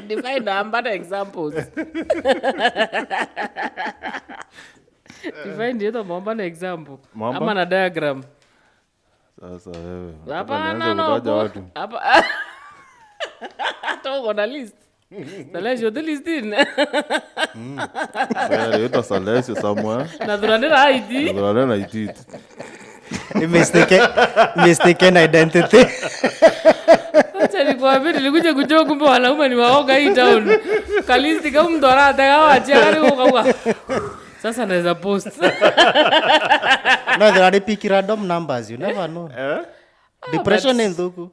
Define number examples. Define the mamba na example. Ama na diagram. Sasa wewe. Hapana no. Hapa. Togo na list. Salesio the list in. Well, it's Salesio somewhere. Na dhuranira ID. Dhuranira ID. Mistaken identity. Acha nikwambie nilikuja kujoa kumbe wanaume ni waoga hii town. Kalisti kama mtu anataka waachia kali kwa. Sasa naweza post. No, there are pick random numbers, you never know. Depression in Dhuku.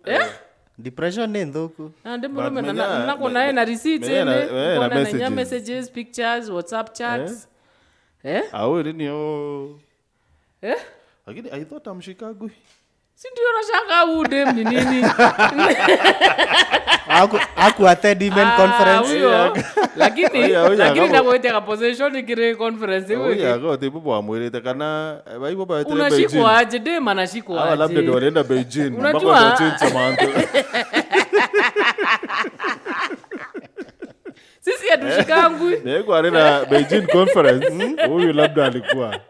Depression in Dhuku. Ndio mbona nako naye na receipts na messages, pictures, WhatsApp chats. Au ndio. Lakini I thought I'm Chicago. Si ndio nashaka udem ni nini? Aku attend event conference. Lakini na kuita position ikire conference wewe. Oya go tipo bwa mwelete kana baibo ba tele Beijing. Unashikwa aje dem anashikwa aje? Labda ndio wanaenda Beijing. Unajua change manto. Sisi hatushikangwi. Niko arena Beijing conference. Huyu labda alikuwa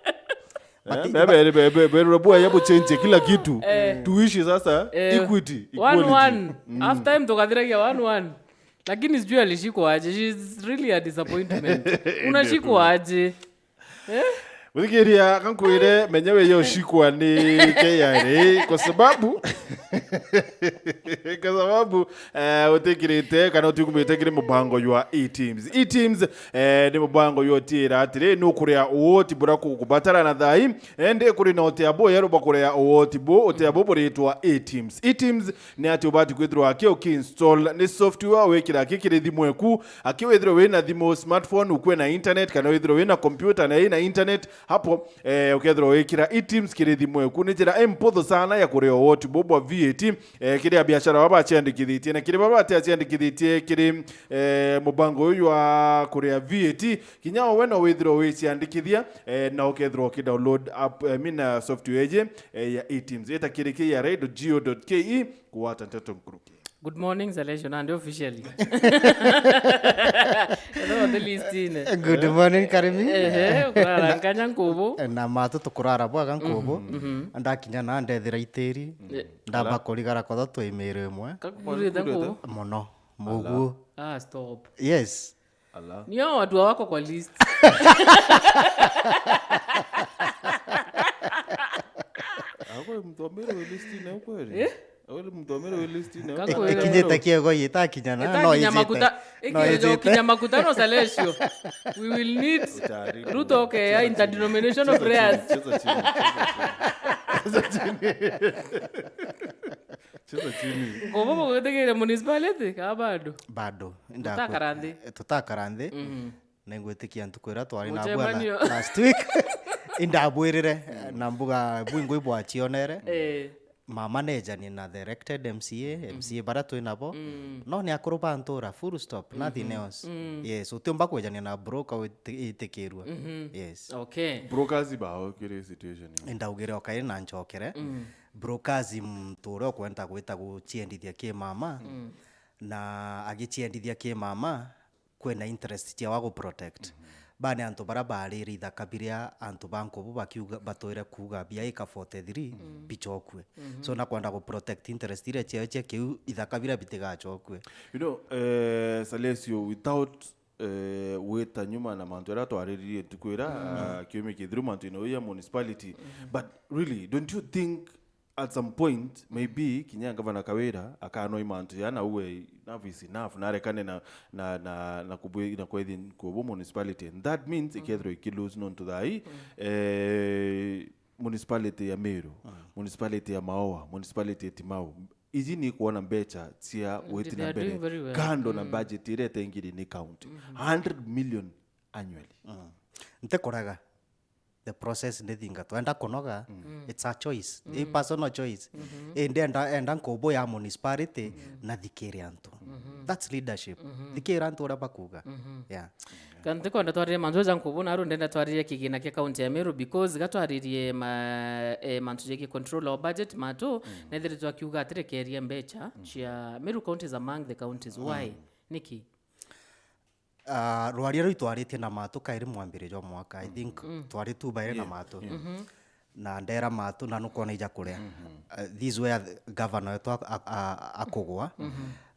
bebe robo yapo change kila kitu tuishi sasa equity equality 1-1 after time tokadira ya 1-1 lakini sijui alishikwa aje. She's really a disappointment. Unashikwa aje Wikiria kankuire menyewe yo shikwa ni KRA kwa sababu utekirite kana utikumite mubango ywa e-teams ni mubango yo tira atire no kuria woti buraku kubatara na thai ende kuri no te abo yero bakuria woti bo oteabo buritwa e-teams ni ati ubati kwithirwa akio ki install ni software wekira kikire thimweku akiwithirwa wina thimo smartphone ukwe na internet kana withirwa wina computer na internet hapo ukethirwa wekira e-teams kire thimweku ni njira empotho sana ya kuria woti bo bwa VAT kire biashara waba aciandikithitie na kire baba aciandikithitie kire mubango uyu wa kuria VAT kinyao weno withirwa wiciandikithia na ukethirwa ki download app mina software eje ya e-teams eta kire KRA.go.ke kuwata nteto nkuruki. Good morning, Salesio, and officially. Hello, the list in. Good morning, Karimi. Kurara kanya kubo. Na matu tukurara bwa kankubo. Ndakinya na ndethira itiri. Ndamba kurigara kwa thatu imere imwe. Kakurita kubo. Mono. Mugu. Stop. Yes. Allah. Ni hao watu wako kwa list. Hapo mtomero list na kweli. Ole mtomero list na kweli. Kijeta kiego yita kinyana no yita. Kinyamakuta no Salesio. We will need Ruto okay interdenomination of prayers. Cheza chini. Ngobo kutegera municipality ka bado. Bado. Tutakarande. Nengwetikia ntukwira twari na bwana last week. Indabwirire na mbuga bwingo bwa chionere. Mama neja ni na directed MCA baratu inabo no ni akuruba ntura full stop nothing else. Yes utumba kwejania na broker itekirwa. Yes okay brokers ba kire situation ndaugire okaire na nchokere brokers mturo kwenda gwita guchiendithia ki mama na agichiendithia ki mama kwena interest tia wa go protect bane antu barabari ritha kabiria antu banko bo bakiuga batoire kuga bia ika 43 bichokwe so na kwenda go protect interest ile cheche kiu ithaka bira bitiga chokwe. You know Salesio without weta nyuma na mantu era twariririe tukwira kiume kithru mantu ino ya municipality but really don't you think at some point maybe kinya governor Kawira akano imantu yana uwe navis enough na rekane na kubwe na kwezi kubo municipality and that means ikethro ikilose non to the municipality ya Meru municipality ya Maoa municipality ya Timau izi ni kuona mbecha tia weti na mbele kando na budget ile tengiri ni county 100 million annually. Ntekoraga the process nithinga twenda kunoga it's a choice a personal choice enda nkobo ya municipality na thikiri antu that's leadership thikiri antu ora bakuga yeah kan tikonda twarire manzo jankubuna aro ndenda twarire Kigina Kia county ya Meru because gatwaririe manzo jeki control our budget mato nethire twakiuga atire keria mbecha cia Meru county is among the counties why niki rwaria rwi twarite na mato kairi mwambire jo mwaka I think twari tu baire na mato na ndera mato na nukona ija kuria these were the governor wetu akugwa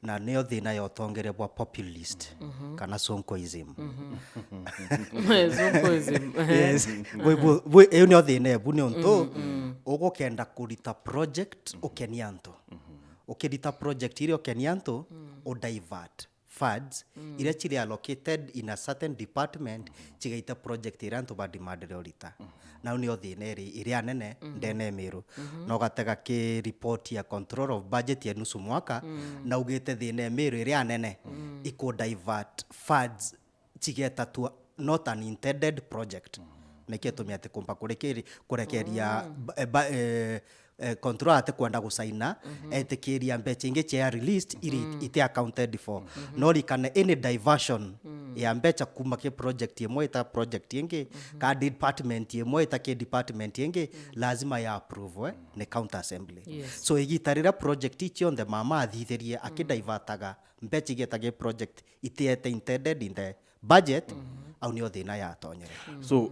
na neo thina yo tongerebwa populist kana sonkoism sonkoism yes we eyo neo thina ebu ni onto ugokenda kurita project ukenianto ukirita project ile ukenianto o divert funds ire chiri allocated in a certain department chigaita project iranto ba demand orita na unio thineri ire anene ndene Meru no gatega ki report ya control of budget ya nusu mwaka na ugite thine Meru ire anene iko divert funds chigeta tu not an intended project neketumia te kumpa kurekeria control ate kwenda gusaina etekiria mbecha inge chia released ite accounted for no likana any diversion ya mbecha kuma ke project yemwe ta project yenge ka department yemwe ta ke department yenge lazima ya approve ne county assembly so igitarira project ichi on the mama athitherie akidivertaga mbecha igetage project ite intended in the budget au ni othina ya tonyere so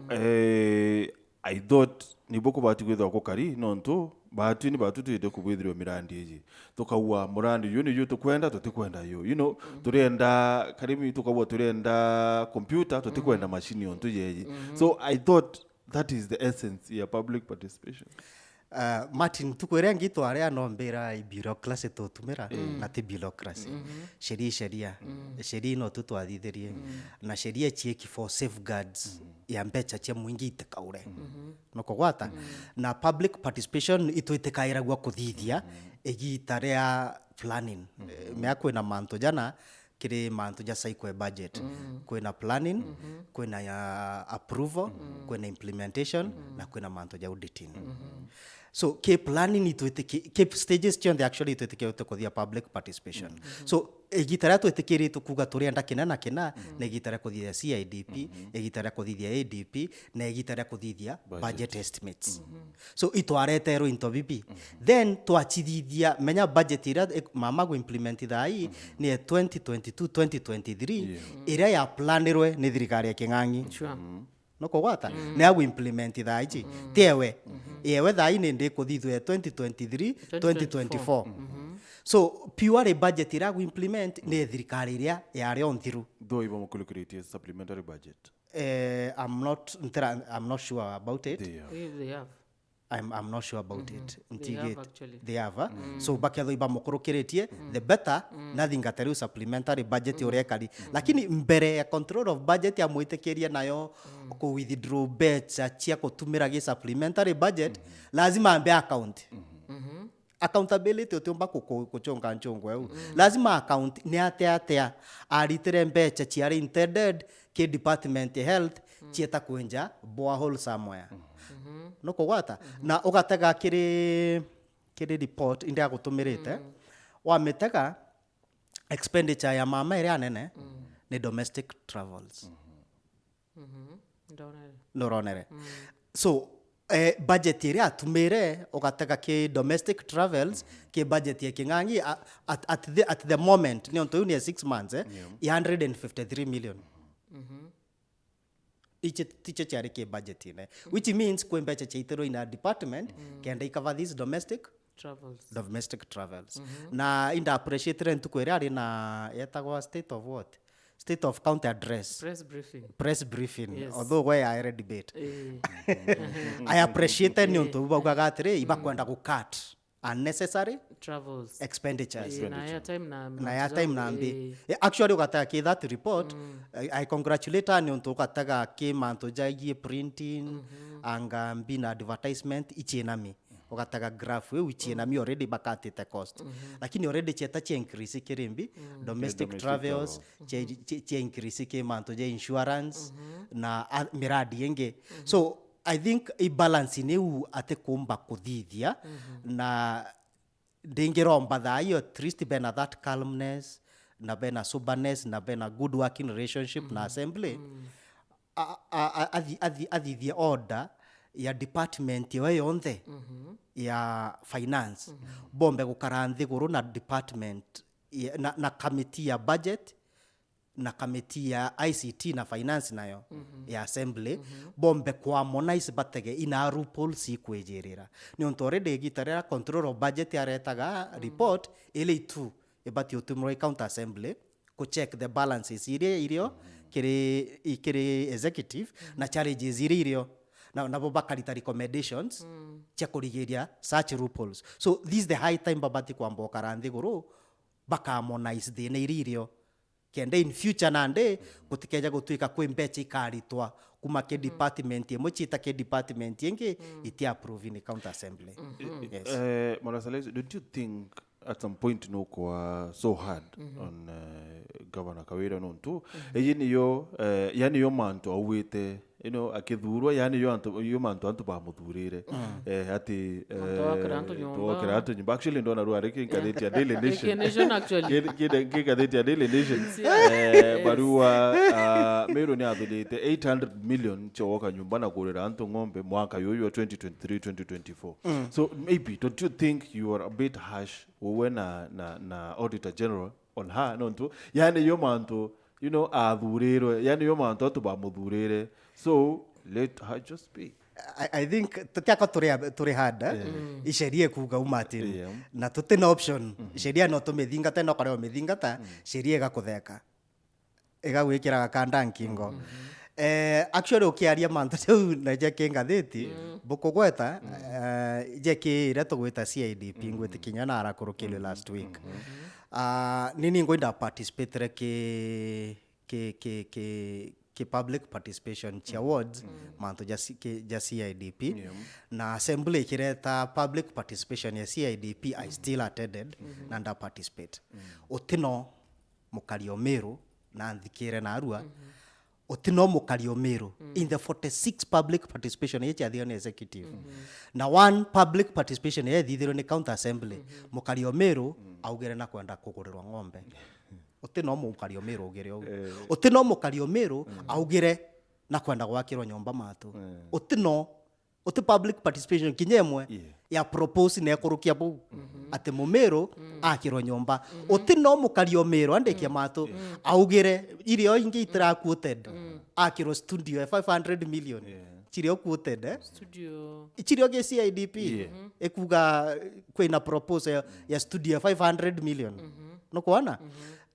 I thought ni boko bati gwetha kokari nonto batu ni batu tuite kubwithirwa mirandi iji tukaua murandi yo ni yo tukwenda tutikwenda yo you know turenda karimi tukaua turenda computer tutikwenda machine on tujeji so I thought that is the essence ya public participation. Martin tukwere ngito aria no mbera bureaucracy to tumira na ti bureaucracy sheria no tutwathitherie na sheria chieki for safeguards ya mbecha cia mwingi itekaure no kogwata na public participation itwitekaira gwa kuthithia egitarea planning mea kwina manto jana kire manto ja cycle budget kwina planning kwina approval kwina implementation na kwina manto ja auditing so ke planning ke stages chonde actually itweteke kuthia public participation so egitara tweteke kuga turienda kina na egitara kuthia CIDP egitara kuthia ADP na egitara kuthia budget estimates so itwarete ro into BP then twachithithia menya budget ira mama go implement thai ni 2022-2023 ira ya planirwe ni thirikari ya king'ang'i no kogwata ne agu implement thai tiewe yewe thai ni ndi kuthithwe 2023-2024 so pure budget ira agu implement ni thirikari ria yari on thiru though ibo calculate supplementary budget I'm not sure about it they have I'm not sure about it. They have so baketho iba mukurukiretie the better nothing gatari supplementary budget urekari lakini mbere ya control of budget ya muitekeria nayo ku withdraw becha chia kutumira gi supplementary budget lazima ambe account accountability utumba kuchonga nchongwe lazima account ni atea aritire mbecha chia intended ke department health chieta kuenja borehole somewhere no kogwata na ugatega kiri report indi agutumirite wamitega expenditure ya mama iri anene ni domestic travels noronere so budget iri atumire ugatega ki domestic travels ki budget ya king'ang'i at the moment ni onto ni 6 months 153 million teacher chari ke budget ine which means kwembecha chaitero in a department can they cover these domestic travels na inda appreciate rent kwere ari na yetagwa state of county address press briefing yes. Although where I read debate I appreciate ni onto bugagatire iba kwenda ku cut unnecessary travels expenditures na ya time na ambi actually ukataka ki that report I congratulate ani onto ukataka ki manto jagi printing anga mbina advertisement ichenami ukataka graph we ichenami already bakatite cost lakini already cheta increase kirimbi domestic travels che increase ki manto ja insurance na miradi yenge so I think a balance niu ate kumba kuthithia na ndingiromba thayo at least bena that calmness na bena soberness na bena good working relationship na assembly athithia order ya department yo yonthe ya finance bombe gukara nthiguru na department na committee ya budget na committee ya ICT na finance nayo ya assembly bombe kwa harmonize batege ina RUPOL si kwejerera ni onto already gitarera control of budget aretaga report ile tu ebati utumro account assembly ko check the balances irio kiri executive na challenges irio na bo bakarita recommendations cia kurigiria such RUPOLs. So this is the high time babati kwamba okaranthi guru baka harmonize the irio kende in future nande gutikeja gutuika kwi mbecha ikaritwa kuma ke department imwe chita ke department yengi iti approve in county assembly. Yes. Salesio, don't you think at some point no kwa so hard on Governor Kawira no tu yini yo manto awete akithurwa yani yo manto antu ba muthurire ati to kranto nyumba actually ndo na ruare kinkadeti ya Daily Nation actually kinkadeti ya Daily Nation barua Meru ni athulite 800 million choka nyumba na kurira antu ngombe mwaka yoyo 2023-2024. So maybe don't you think you are a bit harsh when na Auditor General on her no tu yani yo manto athuriro yani yo manto atu ba muthurire. So let her just speak. I think tutiako turi hada isheria kuga umatiri na tutina option sheria no tumethinga tena kare umethingata sheria igakutheka igagwikira gakanda nkingo actually ukiaria manto tu na je kingatheti bukugweta je kire tugwita CIDP ngwete kinyana arakurukile last week nini ngoinda participate ke public participation chi awards manto ja CIDP na assembly kireta public participation ya CIDP I still attended na nda participate utino mukario Meru na nthikire na arua utino mukario Meru in the 46 public participation ya the executive na one public participation ya thithiro ni county assembly mukario Meru augere na kwenda kugurirwa ng'ombe utino mukario Meru ugere utino mukario Meru augire na kwenda gwakirwa nyomba matu utino public participation kinyemwe ya propose na kurukia bu ati Mumeru akirwa nyomba utino mukario Meru andekia matu augire irio ingi itira quoted akirwa studio 500 million chirio quoted studio chirio ge CIDP ekuga kwina propose ya studio 500 million no kuona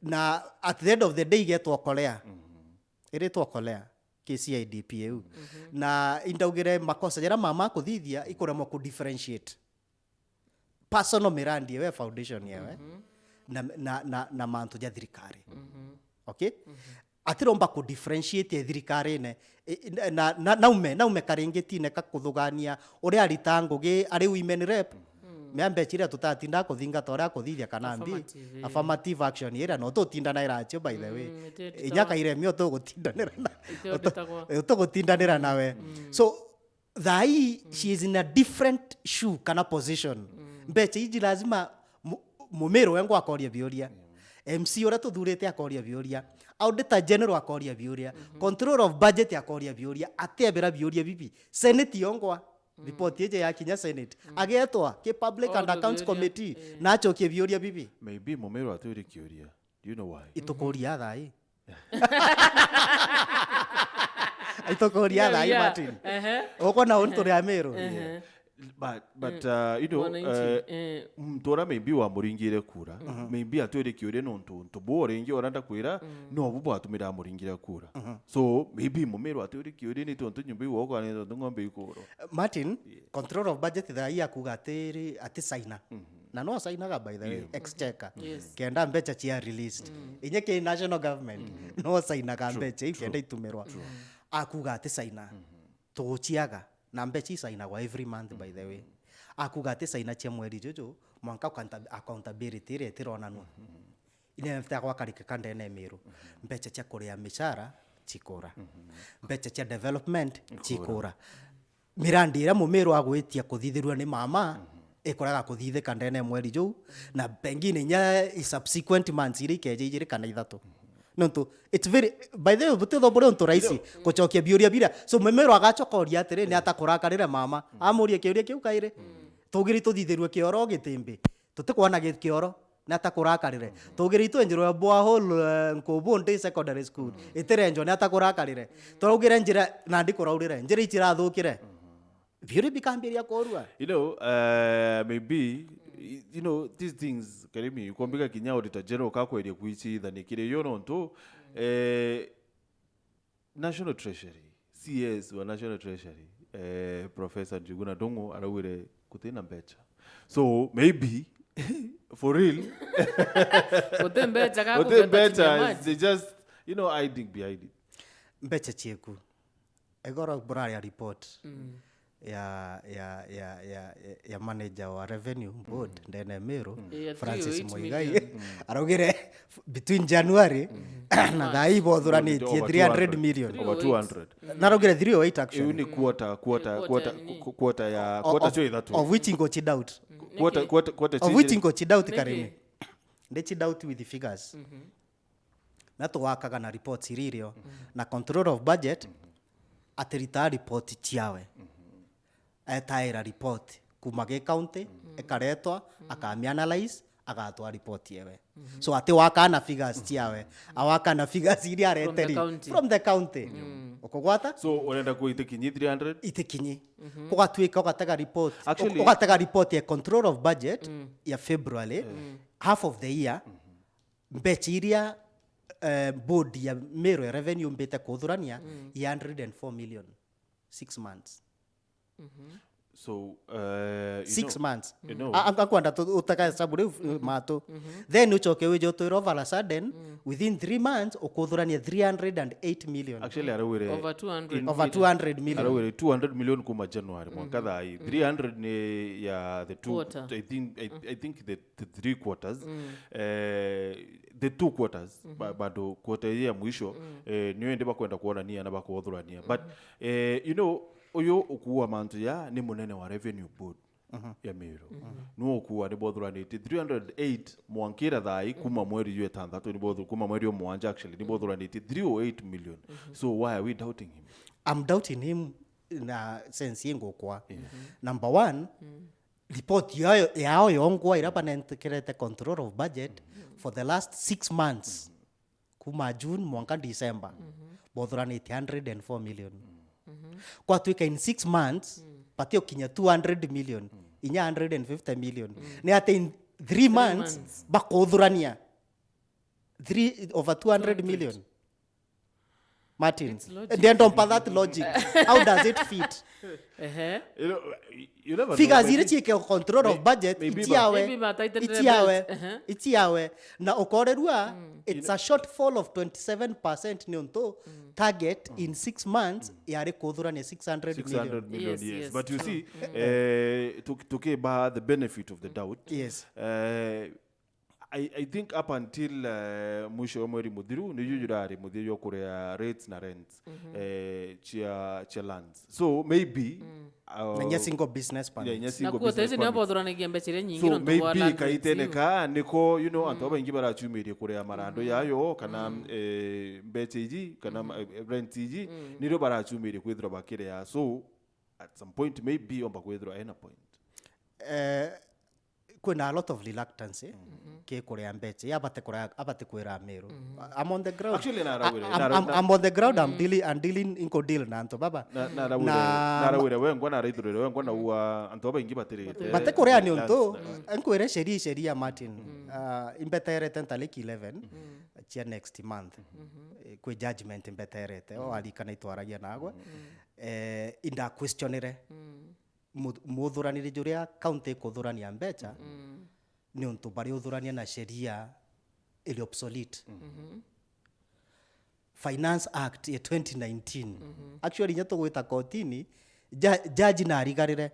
na at the end of the day getwa kolea iretwa kolea KCIDP eu na indaugire makosa jara mama kuthithia ikoramo ku differentiate personal mirandi we foundation yewe na mantu ja thirikari okay atiromba ku differentiate thirikari ne naume karingitine kakuthugania uri aritango ge ari women rep meambe chira tutatinda kuthinga tora kuthithia kanambi affirmative action ira no tutindana iracho by the way inyaka iremio to gutindanira na to gutindanira nawe so thai she is in a different shoe kana position mbeche iji lazima Mumeru wengo akoria bioria MC ora tuthurite akoria bioria Auditor General akoria bioria Control of Budget akoria bioria atebera bioria bibi Senate yongwa report yeje ya kinya Senate agetwa ke Public and Accounts Committee nacho ke bioria bibi maybe Mumeru aturi kioria. Do you know why? Itokoria thai itokoria thai Martin oko na unto ya Meru but you know mtora maybe wa muringire kura maybe atwere kioria no ntu bore ingi oranda kwira no bubu atumira muringire kura so maybe Mumeru atwere kioria ni tonto nyumbi woko ani tonto ngombe ikuro Martin Control of Budget thai akugatiri ati saina na no sainaga by the way exchequer kenda mbecha chia released inyeke national government no sainaga mbecha ikenda itumerwa akuga ati saina tuchiaga na mbecha saina kwa every month by the way akuga ati saina chia mweri jojo mwanka accountability ire tironanwa ine mfta kwa karika kanda na Meru mbecha chia kuria mishara chikora mbecha chia development chikora mirandi ira mumiru agwitia kuthithirwa ni mama ikoraga kuthithika ndene mweri juu na pengine nya subsequent months iri keje ijiri kana ithatu nonto it's very by the way butitho buri onto raisi kuchokia biuria bira so mumiru agachokoria atiri ni atakurakarire mama amurie kiuria kiu kaire tugiri tuthithirwe kioro gitimbi tutikwana kioro na atakurakarire tugiri twenjirwe borehole Nkobondi secondary school itirenjo ni atakurakarire turugire njira na ndikuraurire njira itirathukire biuria bikambiria korua maybe these things karimi kuambika kinya auditor general kakweria kuichi thanikire yono nto National Treasury CS wa National Treasury Professor Kigina Dongo arawire kutina mbecha so maybe for real mbecha they just hiding behind it mbecha chieku egora buraria report ya manager wa revenue board ndene Meru Francis Moigai arugire between January na thai bothuranitie 300 million over 200 narugire 308 actually ni quarter ya sio ithatu of which ingo chid out quarter of which ingo chid out karimi ndi chid out with the figures na tuwakaga na reports iririo na control of budget atirita report chiawe etaira report kuma ge county ekaretwa akamianalyze agatwa report yewe so ati wakana figures chiawe awakana figures iri areteri from the county ukogwata so unaenda kuitikinyi 300 itikinyi kugatwika ugatega report ugatega report ya control of budget ya February half of the year mbechiria board ya Meru revenue mbete kuthurania 104 million 6 months so 6 months akwanda utaka saburi mato then uchoke wejo to over a sudden within 3 months okuthurania 308 million actually arawire over 200 over 200 million arawire 200 million kuma January mwaka thai 300 ni ya the two I think the 3 quarters the 2 quarters bado quarter ya mwisho niyo ende bakwenda kuona nia na bakuthurania but uyo ukuwa mantu ya ni munene wa revenue board ya Meru no ukuwa ni bothuranitie 308 mwankira thai kuma mweri yu etandatu ni bothu kuma mweri omwanja actually ni bothuranitie 308 million so why are we doubting him? I'm doubting him na sense yengo kwa number 1 report yao yongwa irapa nentekirete control of budget for the last 6 months kuma June mwaka December bothuranitie 104 million kwa tuika in 6 months patio kinya 200 million inya 150 million ni ate in 3 months bakuthurania 3 over 200 million Martin they don't have that logic how does it fit you never figures ire chike control of budget itiawe na okorerua it's a shortfall of 27% ni onto target in 6 months yare kuthurania 600 million yes. But you see to give the benefit of the doubt yes I think up until mwisho wa mweri muthiru ni yujurari muthiru kurea rates na rents chia lands so maybe na single business permit na kuo tezi ni abothuranagia mbechire nyingi no to maybe kaiteneka niko antu abaingi barachumirie kurea marando yayo kana mbecheji kana rentiji niro barachumirie kwithira bakirea so at some point maybe omba kwithira ena point kuna a lot of reluctance ke kurea mbeche abate kwira Meru I'm on the ground actually I'm on the ground I'm dealing inko deal na anto baba na rawire wengwa na raithurire wengwa na uwa anto baingi batirite bate kurea ni onto enkwire sheria Martin imbeterete ntaliki 11 chia next month kwe judgment imbeterete o alika na itwaragia nagwa inda questionire muthuranire juria county kuthurania mbecha ni onto bari uthurania na sheria ili obsolete Finance Act ya 2019 actually nyato gwita kotini judge na arigarire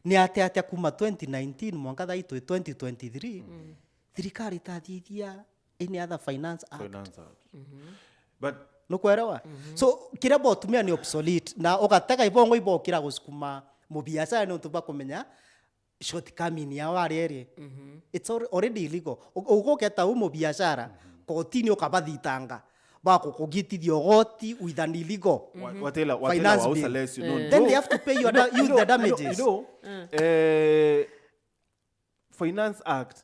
ni ate kuma 2019 mwaka thaitu 2023 thirikari tathithia any other Finance Act but nukwelewa so kira botumia ni obsolete na ukataka ibongo ibokira gusukuma mu biashara no tuba kumenya shortcoming ya wari it's already illegal ugoketa mu biashara kotini ukabathitanga bako kugitithio goti with an illegal watela wa SALESIO no then they have to pay you the damages Finance Act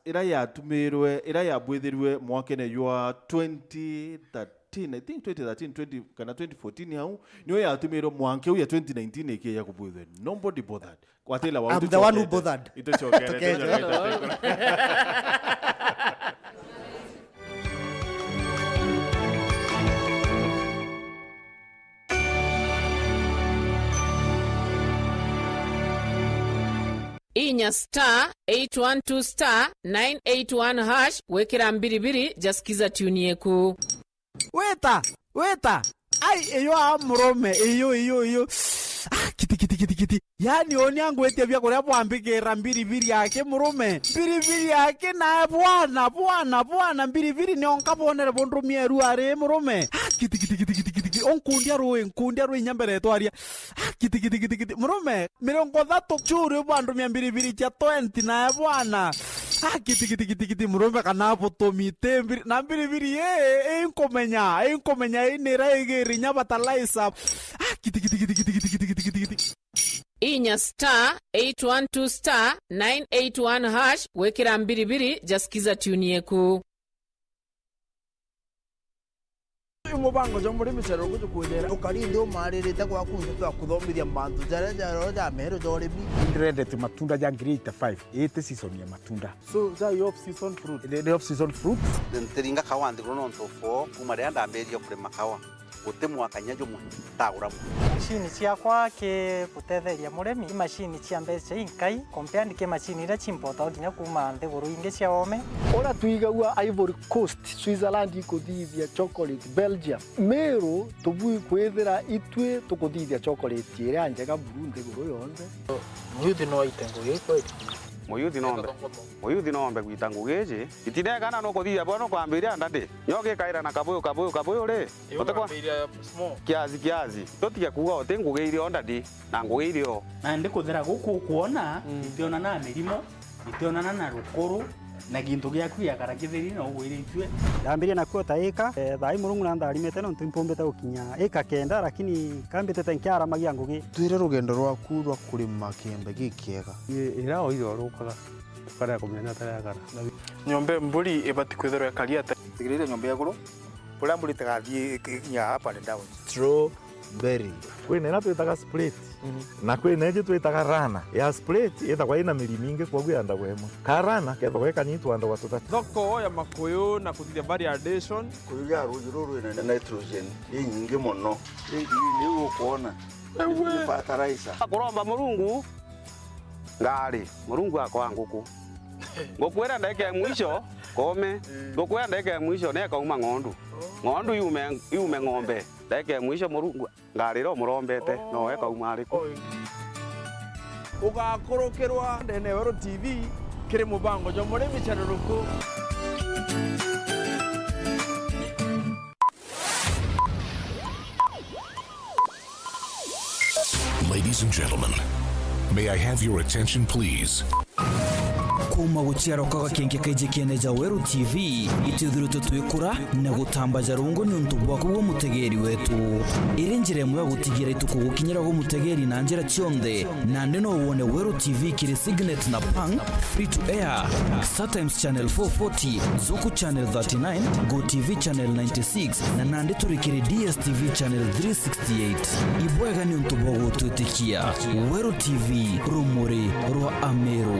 ira yabwithirwe mwakene ywa 2013 I think 2013 kana 2014 hau niyo yatumirwo mwanke uya 2019 eke ya kubwithwe nobody bothered watela wa I'm the one who bothered ito chokere inya star 812 star 981 hash wekera mbiribiri jasikiza tuni yeku weta ai eyo amrome eyo kiti yani oni yangu etia vya kore bwambikira mbiribiri yake murume mbiribiri yake na bwana mbiribiri ni onkabonere bondru mieru are murume kiti onkundia ruwe nyambere twaria kiti murume mirongo thatu churu bwandu mbiribiri cha 20 na bwana kiti murume kana botomite na mbiribiri enkomenya inira igiri nyabatalaisa kiti inya star 812 star 981 hash wekera mbiribiri jasikiza tuni yeku umubango jo muri micero gutukundera ukarinde umaririte kwa kunze twa kuthomithia mantu jaro ja mero jore bi ndrende matunda ja grade 5 ete season ya matunda so za off season fruit the off season fruit nteringa kawandi kono ntofo kumare andamberio kure makawa gutemwa kanyajo mu tagura machine ciakwa ke gutetheria muremi machine cia mbeca inkai compared ke machine ira chimpota nginya kuma nthiguru ingi cia ome ora tuigagua Ivory Coast Switzerland ikuthithia chocolate Belgium Meru tubui kwithira itwe tukuthithia chocolate ira njega buru nthiguru yonse muyuthi no itengo yiko muyuthi nombe gwita ngugeje itinegana no kuthithia bono kwambiria ndande nyoke kaira na kabuyu ri utekwa kiazi totiga kuga ote ngugeire ondadi na ngugeire o na ndikuthira guku kuona itionana na mirimo itionana na rukuru na gintu giaku ya karakithiri na ugwire itwe ndambiria na kuota eka thai murungu na ndarimete no ntimpombete gukinya eka kenda lakini kambite tenkiara magia ngugi twire rugendo rwaku rwa kurima kiembe gikiega ira o iro rukaga tukara kumenya tarakara nyombe mburi ibati kwithirwa kariate tigirire nyombe yaguru pula mburi tagathie nya hapa and down strawberry kwina na twitaga split na kwina ije twitaga rana ya split ithagwa ina mirimingi kwoguo yanda gwema karana kethagwa ikanyitwa anda watutatu thoko ya makuyu na kuthithia variation kuya ruru ina nitrogen nyingi muno ni ukuona ni fertilizer kuromba murungu ngari murungu akwa nguku ngokwera ndeke mwisho kome ngokwera ndeke mwisho neka uma ng'ondu yume ng'ombe ndeke mwisho murungu ngariro murombete no eka uma ariku ugakurukirwa ndene Wero TV kiri mubango jo muri micero ruku Ladies and gentlemen, may I have your attention please? kuma guciara kwa kenge kaije keneja Wero TV itithuruto twikura na gutambaja rungu ni untu bwa kuwo mutegeri wetu irenjire mu gutigira itukugukinyira go mutegeri na njira cionde na ndeno wone Wero TV kiri signet na pang free to air StarTimes channel 440 Zuku channel 39 Go TV channel 96 na nande turikiri DSTV channel 368 ibwega ni untu bwa gututikia Wero TV rumuri rwa Ameru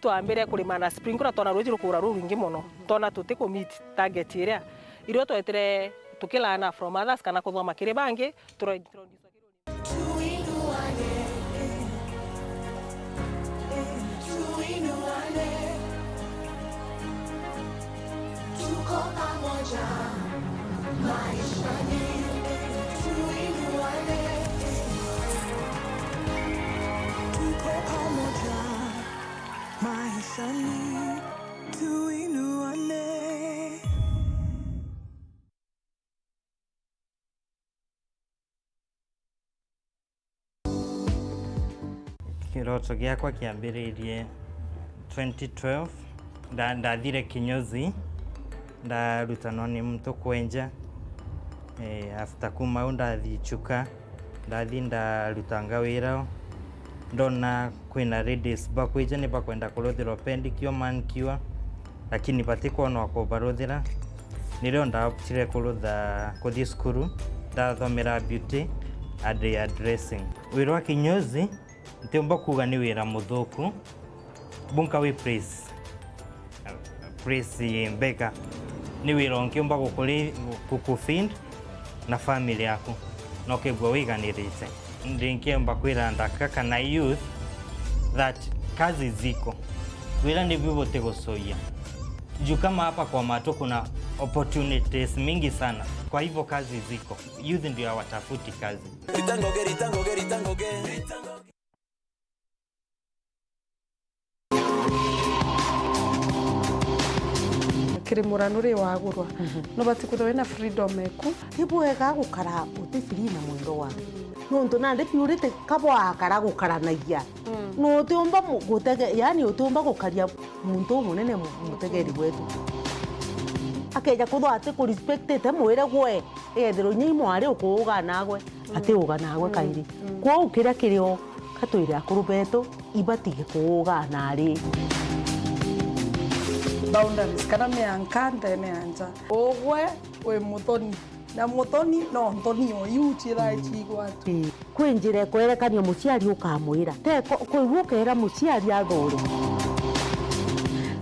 twambire kurima na sprinkler tona rwiji rukura ruringi muno tona tutiko meet target area irio twetire tukilana from others kana kuthoma kiri bangi maishani tuinuane. Kiroto giakwa kiambiririe 2012 ndathire kinyozi ndarutanwo ni mtu kwenja after kuma u ndathi chuka ndathi ndarutanga wira ndona kwina ladies bakweja ni bakwenda kuruthirwo pedicure manicure lakini batikuona kubaruthira nirio ndaoptire kuthi skuru ndathomera beauty and hairdressing. Wira wa kinyozi ntiumba kuga ni wira muthuku bunka wi praise mbega ni wira ungiumba gukufeed na family yaku no kegwa wiganirite ndingiumba kwira ndaka kana youth that kazi ziko wira ni vivote gusoia juu kama hapa kwa Mato kuna opportunities mingi sana, kwa hivyo kazi ziko, youth ndio hawatafuti kazi. Kiri muranuri wagurwa no batikuthwo wina freedom eku ibwega gukara uti free na mwendo wa nonto nande piurite kabo akara gukaranagia no tiomba gutege yani utumba gukaria muntu munene mutegeri wetu akeja kuthwa ati ku respectete mwire gwe ethiro nyi mwari ukuga nagwe ati uga nagwe kairi kwa ukira kirio katwire akuru betu ibatige kuga nari boundaries kana mianka ndene anja ogwe we muthoni na muthoni no nthoni o yuchira chigwatu kwinjire kwerekania muciari ukamwira te kuigua kera muciari athore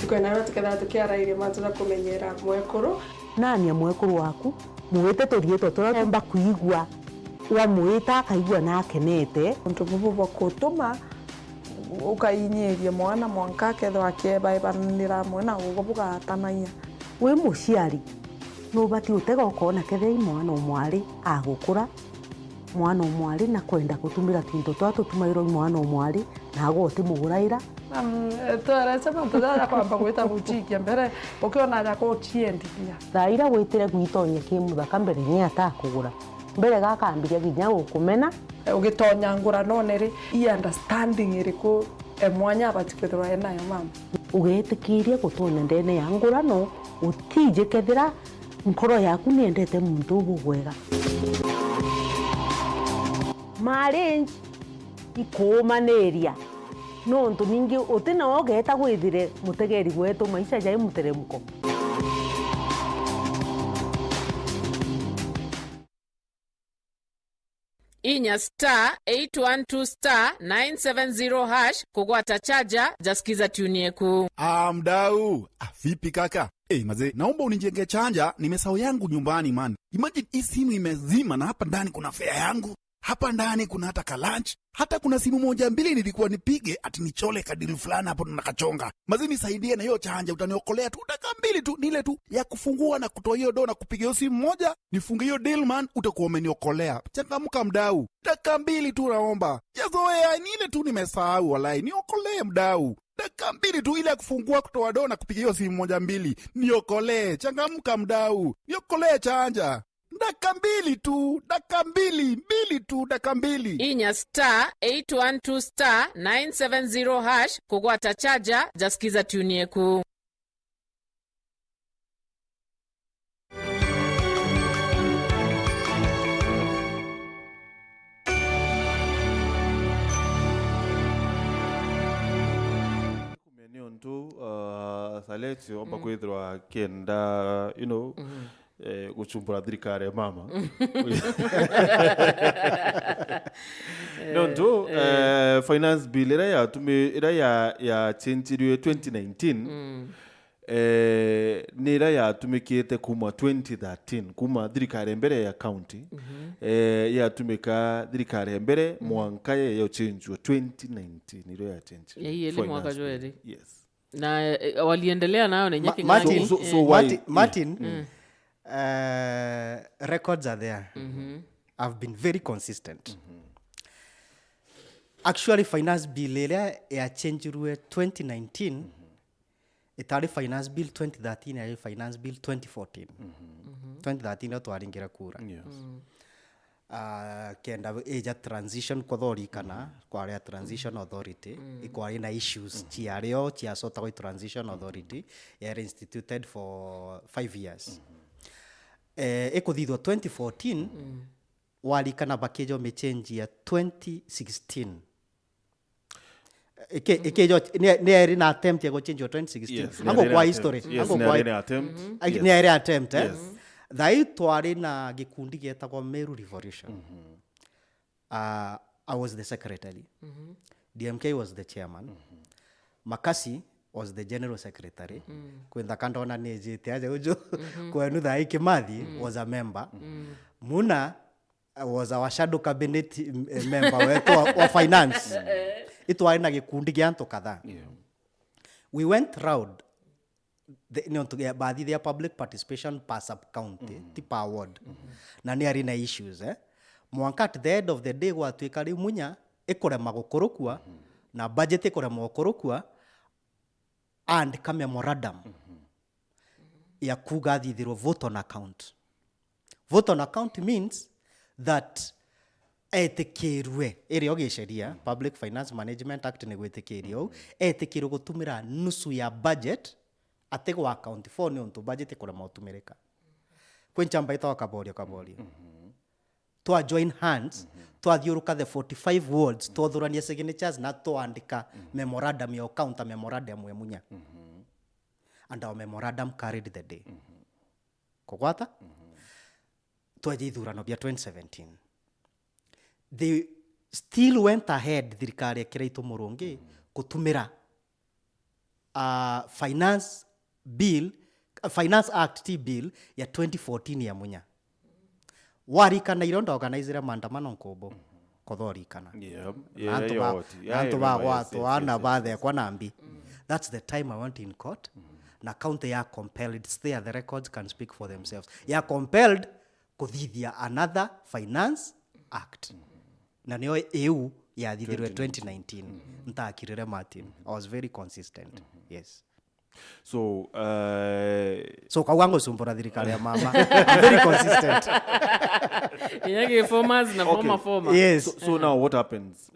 kwena no tuketha tukiaraire matuna kumenyera mwekuru nani mwekuru waku mwite turieto turomba kuigua wa mwita akaigua na akenete untu bubu bakutuma ukainyeria mwana mwanka ketho akiebaebanira mwana gugubugatanaia wi muciari no bati utega ukona kethe mwana umwari agukura mwana umwari na kwenda gutumira kintu twatu tumairo mwana umwari na agote muguraira tuarece matudara kwamba gwita butikia mbere ukiona ya kuchiendithia thaira gwitire gwitonye kimuthaka mbere ni atakugura mbere gakambiria ginya gukumena ugitonya ngura nonere i understanding iriku mwanya abatikethwa enayo mama ugetikirie gutonya ndene ya ngura no utije kethira nkoro yaku niendete muntu ugwega marriage ikumaneria nontu ningi utina ogeta gwithire mutegeri gwetu maisha jai muteremko inya *812*970# kugwata chaja jasikiza tuni yeku. Mdau, vipi kaka? Maze, naomba unijenge chanja, nimesahau yangu nyumbani man. Imagine hii simu imezima na hapa ndani kuna fare yangu. Hapa ndani kuna hata ka lunch. Hata kuna simu moja mbili nilikuwa nipige ati nichole kadiri fulani hapo nakachonga. Maze nisaidie na hiyo chanja, utaniokolea tu dakika mbili tu, nile tu ya kufungua na kutoa hiyo do na kupiga hiyo simu moja, nifunge hiyo deal man, utakuwa umeniokolea. Changamka mdau. Dakika mbili tu naomba. Jazoea nile tu nimesahau walai, niokolee mdau. Dakika mbili tu ile ya kufungua kutoa do na kupiga hiyo simu moja mbili. Niokolee, changamka mdau. Niokolee chanja. Dakika mbili tu, dakika mbili tu, dakika mbili. Inya *812*970# kugwata chaja jasikiza tuni yeku. Kumenio ntu Salesio omba kwithirwa kenda you know guchumbura thirikari mama nontu finance bill ira ya change 2019 nira yatumikite kuma 2013 kuma thirikari mbere ya county yatumika thirikari mbere mwanka ya change 2019 niro ya change ile mwaka joeri yes na waliendelea nayo na nyaki Martin records are there. I've been very consistent. Actually, finance bill ya change ruwe 2019. Itali finance bill 2013 ya finance bill 2014. 2013 ndo twaringira kura. kenda eja transition kuthorikana kwa ria transition authority ikwa ina issues ciario cia sota kwa transition authority yere instituted for 5 years ikuthithwa 2014 warikana bakejo mechange ya 2016 ikejo ni eri na attempt ya go change 2016 ango kwa history ango kwa ni eri attempt thai twari na gikundi getagwo Meru Revolution. I was the secretary. DMK was the chairman. Makasi was the general secretary. Kwenda kandona nejete aje ujo kwenu thai Kimathi was a member. Muna was our shadow cabinet member wetu wa finance. Itwari na gikundi gia antu kadhaa. We went round baadhi ya public participation per sub county tipa ward na ni arena issues mwanka at the end of the day gwatuika ri munya ikurema gukurukua na budget ikurema gukurukua and kame memorandum ya kuga thithiro vote on account. Vote on account means that etikirwe iri ogisheria Public Finance Management Act ni gwitikirio etikirwe gutumira nusu ya budget ategwa account for ni onto budget ikora mautumirika kwenchamba itawa kaborio to join hands to athiuruka the 45 words to thurania signatures na to andika memorandum ya account memorandum emunya and our memorandum carried the day kogwata to ajithurano bia 2017 they still went ahead thirikari ekiraito murungi kutumira Finance Act bill ya 2014 ya munya warikana ironda organizera maandamano nkobo kothorikana antu bagwatwo ana bathe kwa nambi. That's the time I went in court na county ya compelled stay the records can speak for themselves ya compelled kuthithia another Finance Act na niyo EU ya thithirwe 2019 ntakirire Martin. I was very consistent. Yes. So kwa wango sumbura thirikari ya mama. I'm very consistent. Yake formers na former. Yes. So now what happens?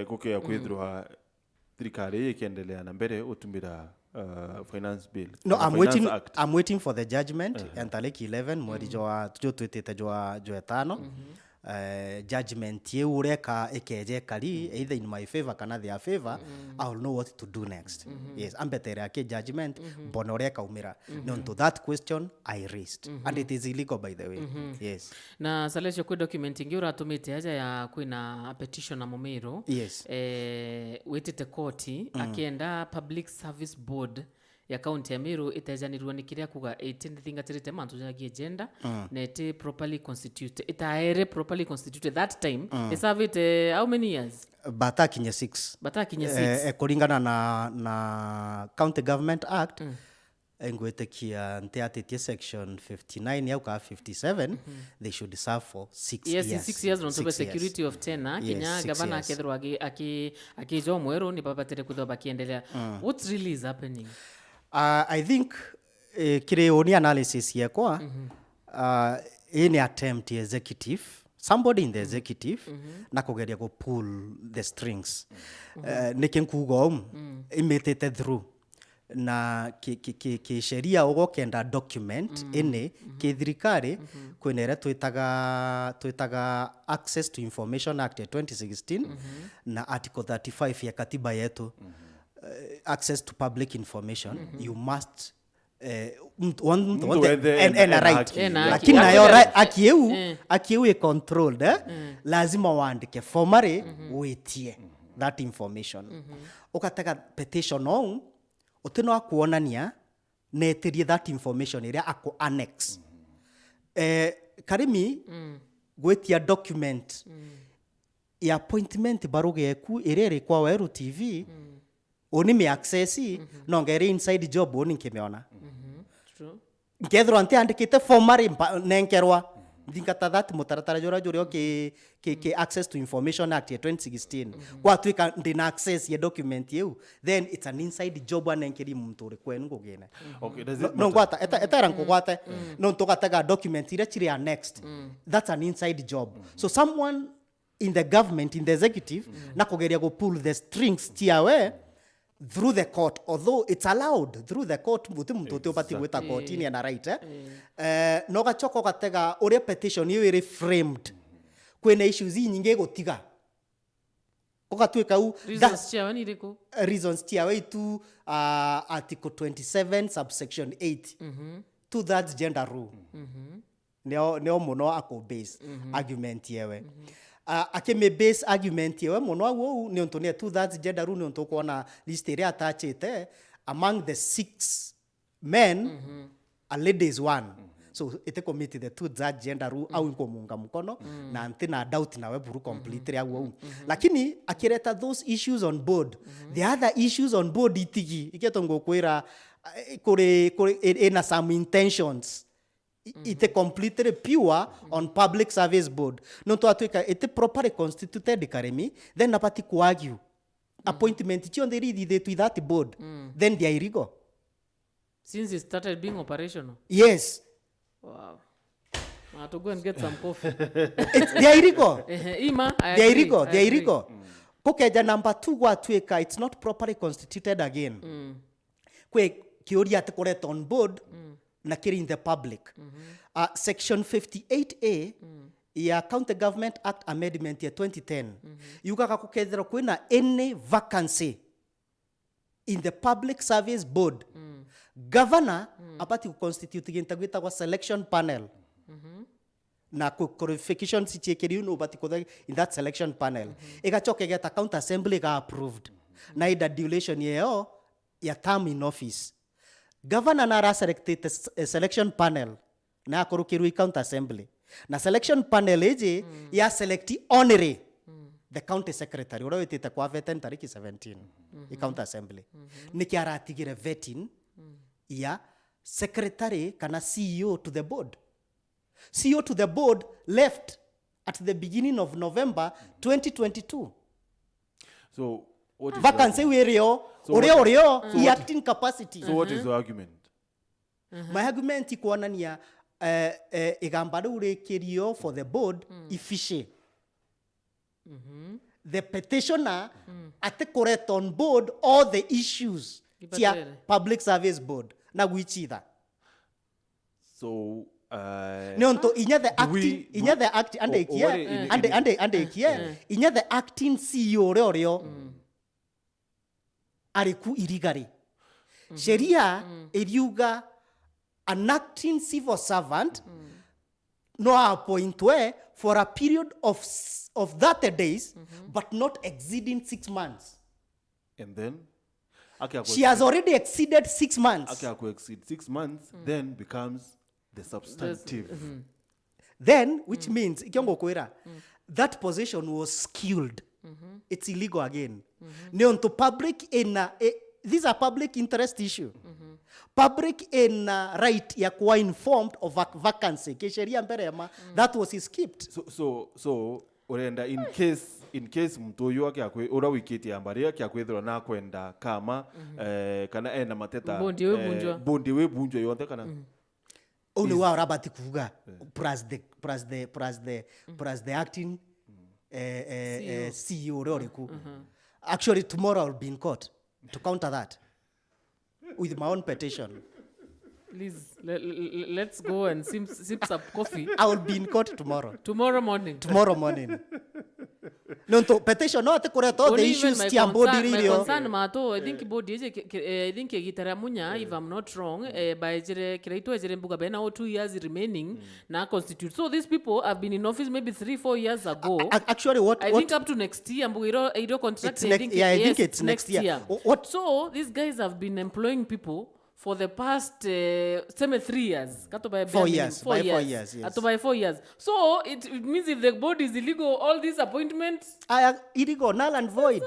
Kuke kwithirwa thirikari ikiendelea na mbere utumira finance bill. No, I'm waiting for the judgment and tariki 11 mweri jwa twetete jwa 5. Judgment ye ureka ekeje kali either in my favor kana their favor. I will know what to do next. Yes, ambetere ake judgment bonoreka umira. No, to that question I raised and it is illegal by the way. Yes. Na Salesio kwa documenting yura atumite aja ya kuina petition na Mumeru. Yes. Wetete koti akienda Public Service Board ya county ya Meru itajanirwa nikiria kuga 18 thingatirite mantu ya agenda na ite properly constituted itaere properly constituted that time they serve it how many years batakinya 6 kulingana na County Government Act engwetekia nteatetie section 59 ya ka 57 they should serve for 6 years. Yes, 6 years on top security of 10 kinya gavana akedrwa akijo mwero ni babatere kudhoba kiendelea. What really is happening? I think kireoni analysis yakwa any attempt executive somebody in the executive na kugeria go pull the strings nikinkugo imitete through na ki sheria ogokenda document ene kithirikari kwenera twitaga Access to Information Act ya 2016 na article 35 ya katiba yetu. Access to public information you must want and right lakini nayo akieu controlled lazima waandike formally wetie that information ukataka petition on utino akuonania netirie that information iria ako annex karimi gwetia document ya appointment barugeku irere kwa Weru TV oni me access no ngere inside job oni nkimeona true ngethro ante andikite formary nenkerwa ndingata that mutaratara jora ke Access to Information Act ya 2016 kwa twika ndina access ya document yeu, then it's an inside job anenkeri muntu uri kwenu kugena. Okay, does it no gwata eta ranko gwata no tokataga document ire chiri ya next, that's an inside job. So someone in the government, in the executive, na kugeria go pull the strings tiawe through the court, although it's allowed through the court, mtu opati weta court ini ana right no gachoko gatega ore petition yo ire framed kwena issues nyinge gotiga okatweka u reasons chiawe ni riko reasons chiawe to article 27 subsection 8 to that gender rule neo mono ako base argument yewe akeme base argument yewe mono awo ni ontonia to that gender rule ni onto kuona list area attached among the 6 men a lady is one. So ite committee the to that gender rule au inkomunga mkono na antina doubt na weburu completely au lakini akireta those issues on board the other issues on board itigi iketongo kwera kore ina some intentions ite completely pure on public service board no to atuika ite properly constituted karemi then napati ku argue appointment chi on the read to that board then they irigo since it started being operational. Yes. Wow. I have to go and get some coffee. They irigo. Ima, they irigo. Kokeja number 2 kwa tueka it's not properly constituted again. Kwe kiori ate correct on board na kiri in the public. Section 58A ya County Government Act Amendment ya 2010 yuka kukethera kwina any vacancy in the public service board governor apati constitute gintagwita kwa selection panel na qualification sichekeri no bati ko in that selection panel igachoke get account assembly ga approved na ida duration yeo ya term in office governor na selected selection panel na akorukiru account assembly na selection panel eje ya select honorary the county secretary ora wetete kwa vetin tariki 17 account assembly nikiaratigire vetting ya secretary kana CEO to the board. CEO to the board left at the beginning of November 2022. So what is vacancy werio oreo acting capacity. So what is the argument? My argument ikuona niya igambado urekerio for the board ifishe. The petitioner ate correct on board all the issues tia public service board na wichida. So Nonto inya the acting inya the acting CEO oreo ariku irigari sheria eriuga an acting civil servant no appointwe for a period of 30 days but not exceeding 6 months. And then she has already exceeded 6 months. Exceed 6 months, then becomes the substantive. Then, which means that position was skilled. It's illegal again. To public in these are public interest issue. Public in right ya kuwa informed of a vacancy. Kesheria mberema that was skipped. So orenda in case mtu uyu akakwe ora wikiti ambaria kyakwethwa na kwenda kama kana ena mateta bondi we bunjwa yonte kana only wa rabati kuga plus the acting CEO roriku. Actually tomorrow I'll be in court to counter that with my own petition. Please, let's go and sip some coffee. I will be in court tomorrow. Tomorrow morning. No, to petition no te correct all the issues tia body radio. My concern mato I think body I think gitara munya if I'm not wrong by jere kireito jere mbuga bena 2 years remaining na constitute. So these people have been in office maybe 3-4 years ago. Actually I think up to next year mbuga iro contract I think it's next year. So these guys have been employing people for the past 3 years. 4 years. Yes. By 4 years. So it means if the board is illegal, all these appointments are illegal, null and void.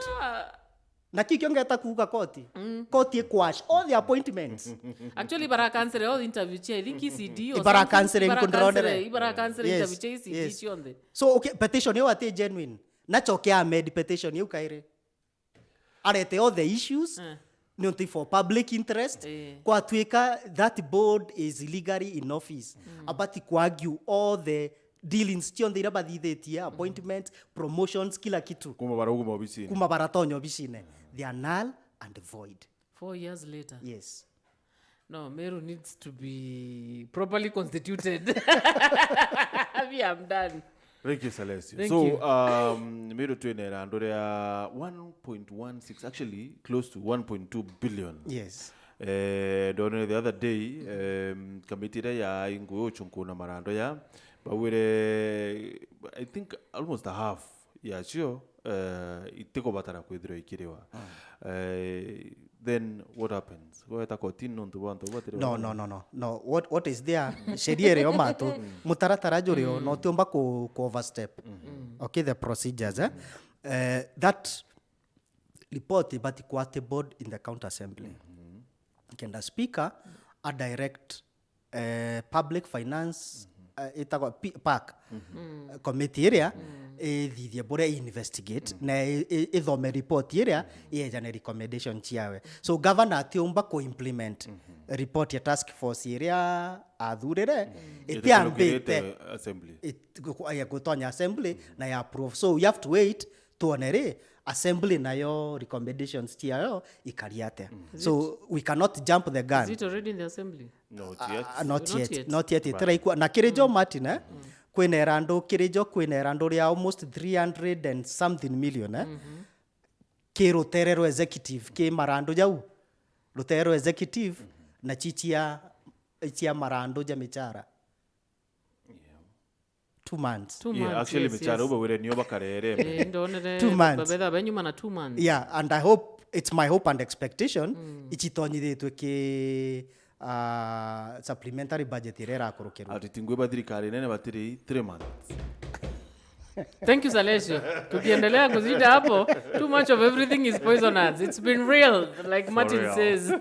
na kikiongeta kuga koti koti quash all the appointments actually bara cancel all interview che I think ECD or bara canceling kundronere ibara cancel interview che ECD chionde so okay petition yo ate genuine na choke Ahmed petition yo kaire arete all the issues not for public interest kwa tuika that board is illegally in office abati kwagyu all the dealings tionde ira bathithetie appointments promotions kila kitu kuma baratonyo obisine they are null and void 4 years later. Yes. No, Meru needs to be properly constituted. I'm done. Thank you, Salesio. Thank so, you. Meru tuenera ndorea 1.16, actually close to 1.2 billion. Yes. The other day, committee ya inguo chunkuna marando ya, but I think almost a half. Yeah, sure. Itiko batara kwithiro ikirewa. Then what happens? No. What is there? Sheria reo mato mutaratara jurio no tiomba ko overstep. Okay, the procedures. That report but equate board in the county assembly. Can the speaker a direct public finance itago PAC committee area thithia bore investigate na ithome report area yejane recommendation chiawe so governor atiumba ko implement report ya task force area athurire itiambite assembly ya gutonya assembly na ya approve so you have to wait tuonere assembly nayo recommendations chiayo ikariate so we cannot jump the gun. Is it already in the assembly? Not yet. Tiraikwa na kirejo Martin kwina erando kirejo kwina erando ya almost 300 and something million kiro terero executive ke marando jau rotero executive na chichia marando ja michara 2 months. Actually michara uba wire nyoba karere 2 months. Babeda benyuma na 2 months. Yeah, and I hope it's my hope and expectation ichitonyithitwe ke supplementary budget irera kurukiru atitingwe bathirikari nene batiri 3 months. Thank you, Salesio. Tukiendelea kuzida hapo, too much of everything is poisonous. It's been real, like Martin says.